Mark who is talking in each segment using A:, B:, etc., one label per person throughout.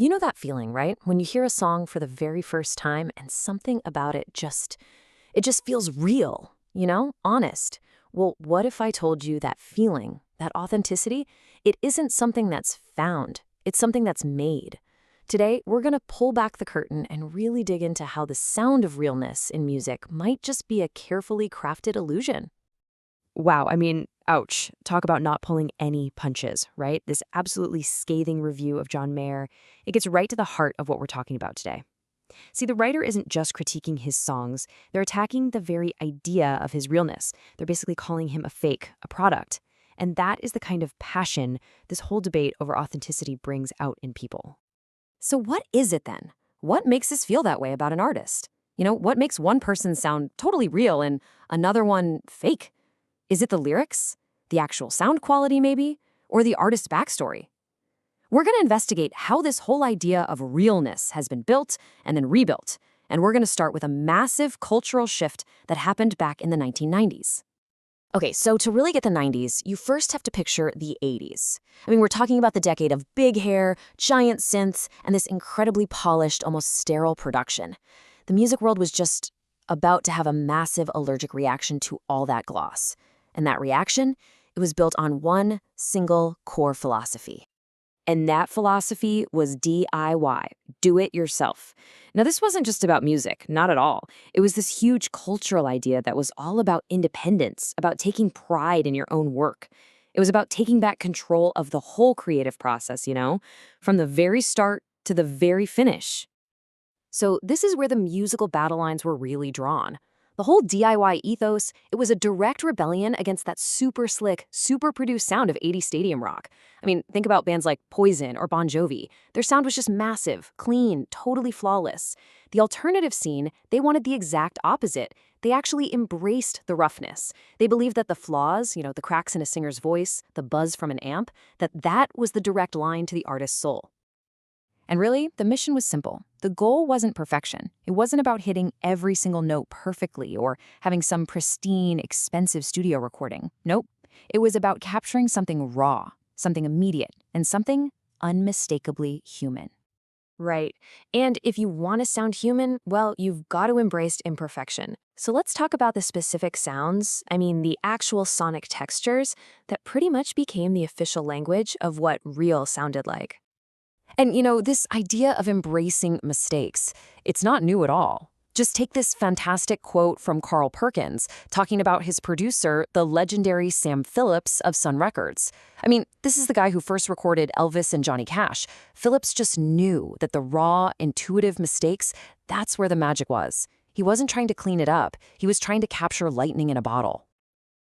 A: You know that feeling, right? When you hear a song for the very first time and something about it just feels real, honest. Well, what if I told you that feeling, that authenticity, it isn't something that's found, it's something that's made. Today, we're going to pull back the curtain and really dig into how the sound of realness in music might just be a carefully crafted illusion.
B: Wow, I mean, ouch. Talk about not pulling any punches, right? This absolutely scathing review of John Mayer, it gets right to the heart of what we're talking about today. See, the writer isn't just critiquing his songs, they're attacking the very idea of his realness. They're basically calling him a fake, a product. And that is the kind of passion this whole debate over authenticity brings out in people.
A: So, what is it then? What makes us feel that way about an artist? What makes one person sound totally real and another one fake? Is it the lyrics? The actual sound quality, maybe? Or the artist's backstory? We're going to investigate how this whole idea of realness has been built and then rebuilt. And we're going to start with a massive cultural shift that happened back in the 1990s. Okay, so to really get the 90s, you first have to picture the 80s. I mean, we're talking about the decade of big hair, giant synths, and this incredibly polished, almost sterile production. The music world was just about to have a massive allergic reaction to all that gloss. And that reaction, it was built on one single core philosophy. And that philosophy was DIY, do it yourself. Now, this wasn't just about music, not at all. It was this huge cultural idea that was all about independence, about taking pride in your own work. It was about taking back control of the whole creative process, from the very start to the very finish. So this is where the musical battle lines were really drawn. The whole DIY ethos, it was a direct rebellion against that super slick, super produced sound of 80s stadium rock. I mean, think about bands like Poison or Bon Jovi. Their sound was just massive, clean, totally flawless. The alternative scene, they wanted the exact opposite. They actually embraced the roughness. They believed that the flaws, the cracks in a singer's voice, the buzz from an amp, that was the direct line to the artist's soul. And really, the mission was simple. The goal wasn't perfection. It wasn't about hitting every single note perfectly or having some pristine, expensive studio recording. Nope. It was about capturing something raw, something immediate, and something unmistakably human. Right. And if you want to sound human, well, you've got to embrace imperfection. So let's talk about the specific sounds, the actual sonic textures that pretty much became the official language of what real sounded like. And this idea of embracing mistakes, it's not new at all. Just take this fantastic quote from Carl Perkins, talking about his producer, the legendary Sam Phillips of Sun Records. This is the guy who first recorded Elvis and Johnny Cash. Phillips just knew that the raw, intuitive mistakes, that's where the magic was. He wasn't trying to clean it up. He was trying to capture lightning in a bottle.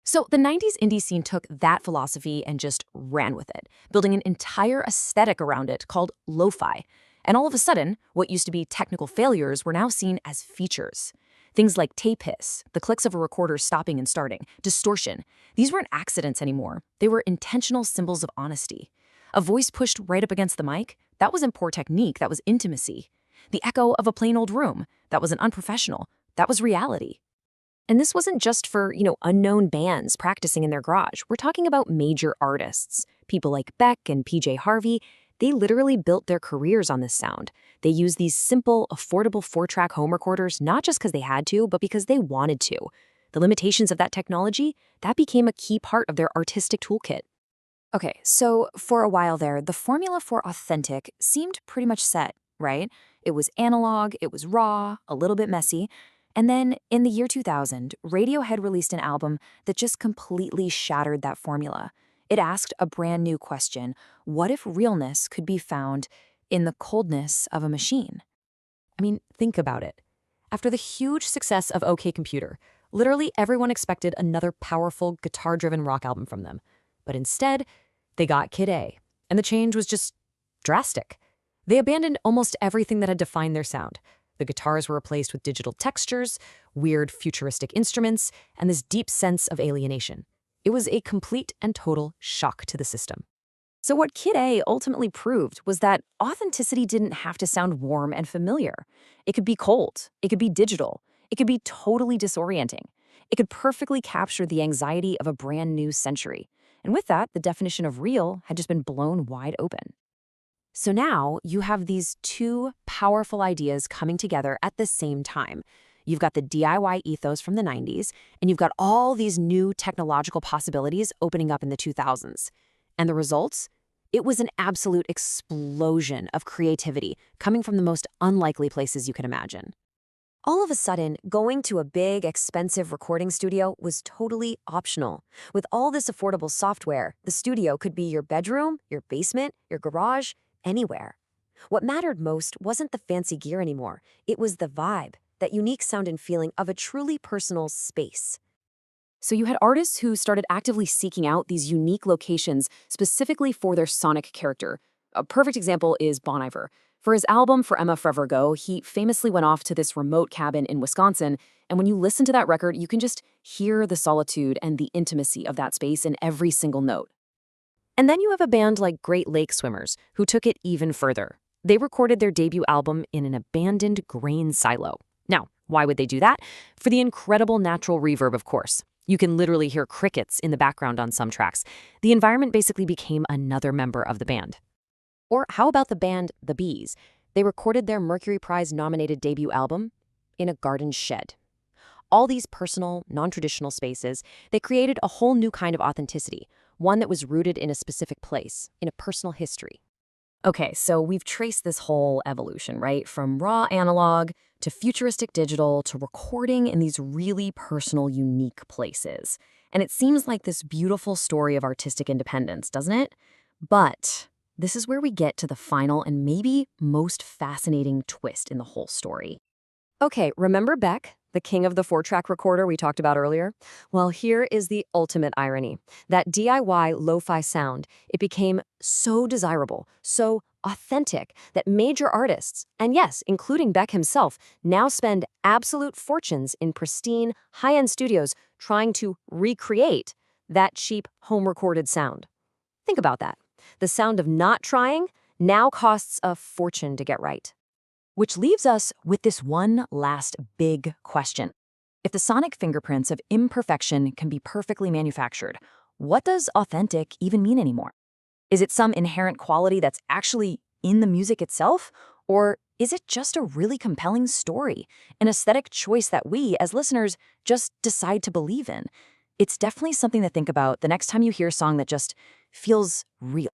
A: So the 90s indie scene took that philosophy and just ran with it, building an entire aesthetic around it called lo-fi. And all of a sudden, what used to be technical failures were now seen as features. Things like tape hiss, the clicks of a recorder stopping and starting, distortion. These weren't accidents anymore. They were intentional symbols of honesty. A voice pushed right up against the mic, that wasn't poor technique, that was intimacy. The echo of a plain old room, that wasn't unprofessional, that was reality. And this wasn't just for, unknown bands practicing in their garage. We're talking about major artists. People like Beck and PJ Harvey, they literally built their careers on this sound. They used these simple, affordable 4-track home recorders not just because they had to, but because they wanted to. The limitations of that technology, that became a key part of their artistic toolkit. Okay, so for a while there, the formula for authentic seemed pretty much set, right? It was analog, it was raw, a little bit messy. And then, in the year 2000, Radiohead released an album that just completely shattered that formula. It asked a brand new question: what if realness could be found in the coldness of a machine? Think about it. After the huge success of OK Computer, literally everyone expected another powerful, guitar-driven rock album from them. But instead, they got Kid A, and the change was just drastic. They abandoned almost everything that had defined their sound. The guitars were replaced with digital textures, weird futuristic instruments, and this deep sense of alienation. It was a complete and total shock to the system. So what Kid A ultimately proved was that authenticity didn't have to sound warm and familiar. It could be cold, it could be digital, it could be totally disorienting. It could perfectly capture the anxiety of a brand new century. And with that, the definition of real had just been blown wide open. So now you have these two powerful ideas coming together at the same time. You've got the DIY ethos from the 90s, and you've got all these new technological possibilities opening up in the 2000s. And the results? It was an absolute explosion of creativity coming from the most unlikely places you can imagine. All of a sudden, going to a big, expensive recording studio was totally optional. With all this affordable software, the studio could be your bedroom, your basement, your garage, anywhere. What mattered most wasn't the fancy gear anymore. It was the vibe, that unique sound and feeling of a truly personal space. So you had artists who started actively seeking out these unique locations specifically for their sonic character. A perfect example is Bon Iver. For his album For Emma Forever Ago, he famously went off to this remote cabin in Wisconsin, and when you listen to that record, you can just hear the solitude and the intimacy of that space in every single note. And then you have a band like Great Lake Swimmers, who took it even further. They recorded their debut album in an abandoned grain silo. Now, why would they do that? For the incredible natural reverb, of course. You can literally hear crickets in the background on some tracks. The environment basically became another member of the band. Or how about the band The Bees? They recorded their Mercury Prize-nominated debut album in a garden shed. All these personal, non-traditional spaces, they created a whole new kind of authenticity, one that was rooted in a specific place, in a personal history. Okay, so we've traced this whole evolution, right? From raw analog to futuristic digital to recording in these really personal, unique places. And it seems like this beautiful story of artistic independence, doesn't it? But this is where we get to the final and maybe most fascinating twist in the whole story. Okay, remember Beck, the king of the 4-track recorder we talked about earlier? Well, here is the ultimate irony. That DIY lo-fi sound, it became so desirable, so authentic, that major artists, and yes, including Beck himself, now spend absolute fortunes in pristine, high-end studios trying to recreate that cheap, home-recorded sound. Think about that. The sound of not trying now costs a fortune to get right. Which leaves us with this one last big question. If the sonic fingerprints of imperfection can be perfectly manufactured, what does authentic even mean anymore? Is it some inherent quality that's actually in the music itself? Or is it just a really compelling story, an aesthetic choice that we, as listeners, just decide to believe in? It's definitely something to think about the next time you hear a song that just feels real.